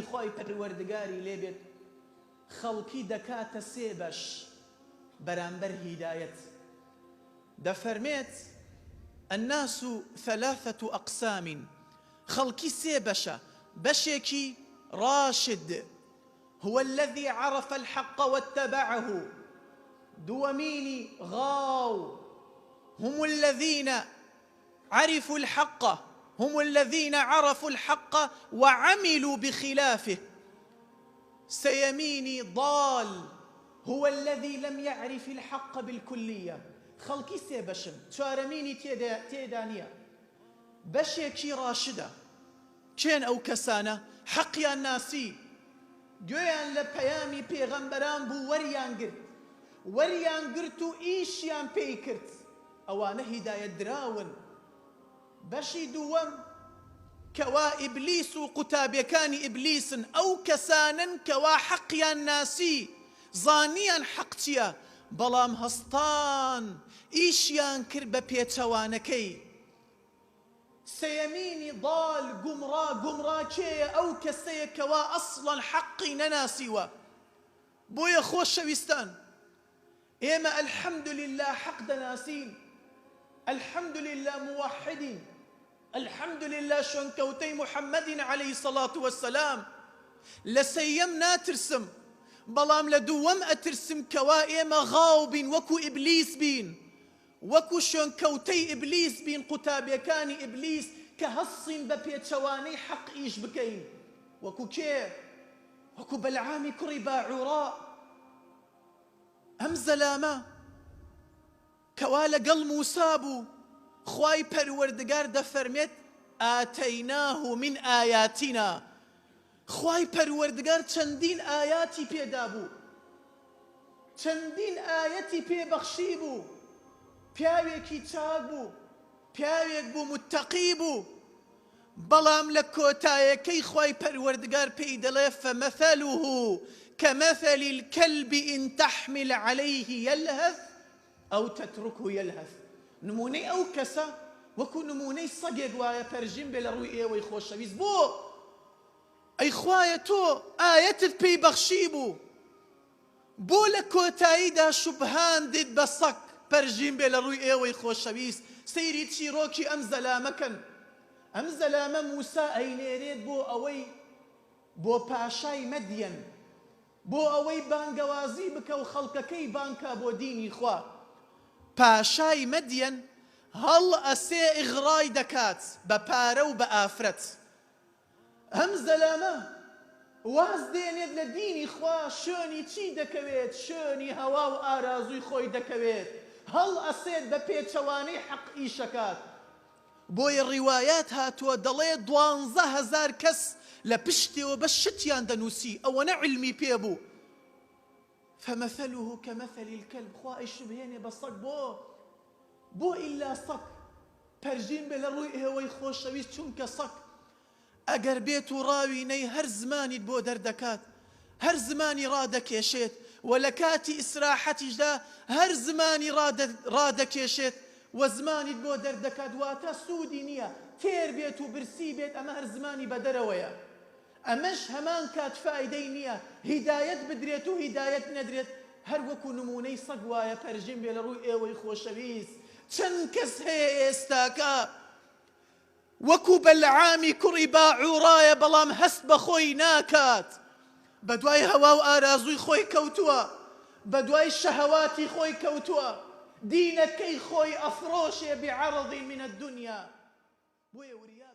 خۆی پەروەردگاری لێبێت خەڵکی دەکاتە سێ بەش بەرامبەر هیدایەت. دەفەرمێت الناس ثلاثة أقسام، خەڵکی سێ بەشە. بەشێکی راشد هو الذي عرف الحق واتبعه، دوميني غاو هم الذين عرفوا الحق، هم الذين عرفوا الحق وعملوا بخلافه. سيميني ضال هو الذي لم يعرف الحق بالكلية. خەڵکی سێ بەشن، چوارەمینی تێدا نییە. بەشێکی راشدە، کێن ئەو کەسانە حەقیان ناسی، گوێیان لە پەیامی پێغەمبەران بوو، وەریان گرت و ئیشیان پێی کرد، ئەوانە هیدایەت دراون. بەشی دووەم کەوا ئیبلیس و قوتابیەکانی ئیبلیسن، ئەو کەسانن کەوا حەقیان ناسی، زانیان حەق چییە، بەڵام هەستان ئیشیان کرد بە پێچەوانەکەی. سەیەمینی ضال گومڕا کێیە؟ ئەو کەسەیە کەوا ئەسڵەن حەقی نەناسیوە. بۆیە خۆشەویستان، ئێمە الحەمدولله حەق دەناسین، الحەمدولله موحدین، الحەمدولله شوێنکەوتەی محەممەدین عەلەیهی سەڵات وەسەلام. لە سەیەم ناترسم، بەڵام لە دووەم ئەترسم کەوا ئێمە غاو بین، وەکو ئیبلیس بین، وەکو شوێنکەوتەی ئیبلیس بین، قوتابیەکانی ئیبلیس کە هەستین بە پێچەوانەی حەق ئیش بکەین. وەکو کێ؟ وەکو بەلعامی کوڕی باعوڕا، ئەم زەلامە کەوا لەگەڵ موسا بوو، خوای پەروەردگار دەفەرمێت ئاتەیناه من ئایاتینا. خوای پەروەردگار چەندین ئاياتی پێدا بوو، چەندین ئاەتی پێبەخشی بوو، پیاوێکی چاک بوو، پیاوێک بوو متەقی بوو، بەڵام لە کۆتایەکەی خوای پەروەردگار پێی دەڵێ فەمەثەلوه كمثل الكلب إن تحمل عليه يلهث أو تتركه يلهث. نمونەی ئەو کەسە وەکو نمونەی سەگێک وایە پەرژین بێ لە ڕووی ئێوەی خۆشەویست. بۆ ئەی خوایە تۆ ئاەتت پێی بەخشی بوو، بۆ لە کۆتاییدا شوبهاندت بە سەگ پەرژین بێ لە ڕووی ئێوەی خۆشەویست؟ سەیری چیرۆکی ئەم زەلامەکەن. ئەم زەلامە موسا ئەینێرێت بۆ ئەوەی بۆ پاشای مەدیەن، بۆ ئەوەی بانگەوازی بکە و خەڵکەکەی بانکە بۆ دینی خوا. پاشای مەدیەن هەڵ ئەسێ ئیغڕای دەکات بە پارە و بە ئافرەت. ئەم زەلامە واز دێنێت لە دینی خوا، شوێنی چی دەکەوێت؟ شوێنی هەوا و ئارازووی خۆی دەکەوێت، هەڵ ئەسێت بە پێچەوانەی حەق ئیشەکات. بۆیە ڕیوایات هاتووە دەڵێ 12,000 کەس لە پشتێەوە بە شتیان دەنووسی، ئەوەنە علمی پێبوو. فمثله كمثل الكلب. خوا ئەیشبهێنێ بە سەگ. بۆ ئیلا سەگ پەرژین بێ لە ڕووی ئێوەی خۆشەویست، چونکە سەگ ئەگەر بێت و ڕاوینەی هەر زمانیت بۆ دەردەکات، هەر زمانی ڕادەکێشێت، و لە کاتی ئیسراحەتیشدا هەر زمانی ڕادەکێشێت و زمانیت بۆ دەردەکات، واتە سوودی نییە. تێر بێت و برسی بێت، ئەمە هەر زمانی بەدەرەوەیە. ئەمەش هەمان کات فایدەی نییە. هیدایەت بدرێت و هیدایەت نەدرێت، هەر وەکو نمونەی سەگ وایە پەرژین بێ لە ڕووی ئێوەی خۆشەویست. چەند کەس هەیە ئێستاکە وەکو بەلعامی کوڕی باعوڕایە، بەڵام هەست بە خۆی ناکات، بە دوای هەوا و ئارازووی خۆی کەوتووە، بە دوای شەهەواتی خۆی کەوتووە، دینەکەی خۆی ئەفرۆشێ بعەرەضی من الدنیا. بۆیە وریا